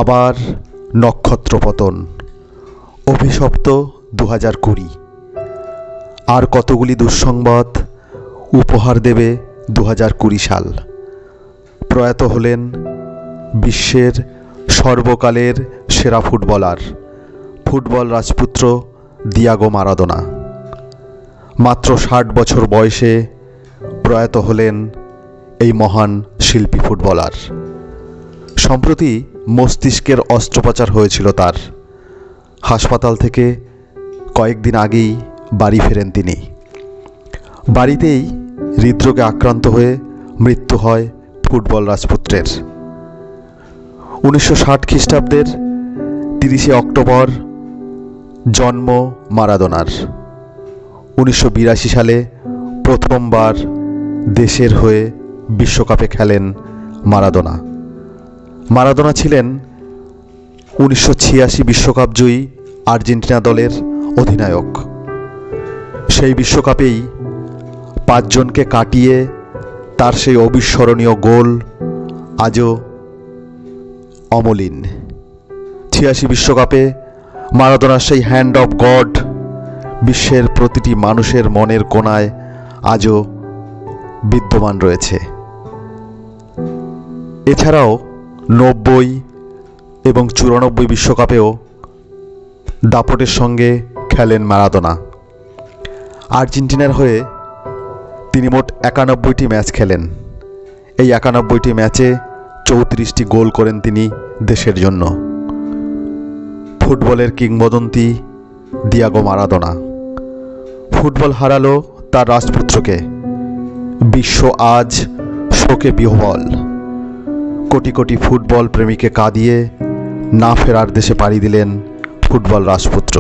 আবার নক্ষত্রপতন, অভিশপ্ত 2020। আর কতগুলি দুঃসংবাদ উপহার দেবে 2020 সাল। প্রয়াত হলেন বিশ্বের সর্বকালের সেরা ফুটবলার, ফুটবল রাজপুত্র দিয়াগো মারাদোনা। মাত্র 60 বছর বয়সে প্রয়াত হলেন এই মহান শিল্পী ফুটবলার। সম্প্রতি মস্তিষ্কের অস্ত্রোপচার হয়েছিল তার। হাসপাতাল থেকে কয়েকদিন আগেই বাড়ি ফেরেন তিনি। বাড়িতেই হৃদরোগে আক্রান্ত হয়ে মৃত্যু হয় ফুটবল রাজপুত্রের। 1960 খ্রিস্টাব্দের 30 অক্টোবর জন্ম মারাদোনার। 1982 সালে প্রথমবার দেশের হয়ে বিশ্বকাপে খেলেন মারাদোনা। মারাদোনা ছিলেন 1986 বিশ্বকাপ জয়ী আর্জেন্টিনা দলের অধিনায়ক। সেই বিশ্বকাপেই 5 জনকে কাটিয়ে তার সেই অবিস্মরণীয় গোল আজও অমলিন। 86 বিশ্বকাপে মারাদোনার সেই হ্যান্ড অফ গড বিশ্বের প্রতিটি মানুষের মনের কোণায় আজও বিদ্যমান রয়েছে। এছাড়াও 90 এবং 94 বিশ্বকাপেও দাপটের সঙ্গে খেলেন মারাদোনা। আর্জেন্টিনার হয়ে তিনি মোট 91টি ম্যাচ খেলেন। এই 91টি ম্যাচে 34টি গোল করেন তিনি দেশের জন্য। ফুটবলের কিংবদন্তি দিয়াগো মারাদোনা। ফুটবল হারালো তার রাজপুত্রকে। বিশ্ব আজ শোকে বিহ্বল। কোটি কোটি ফুটবল প্রেমীকে কাঁদিয়ে না ফেরার দেশে পাড়ি দিলেন ফুটবল রাজপুত্র।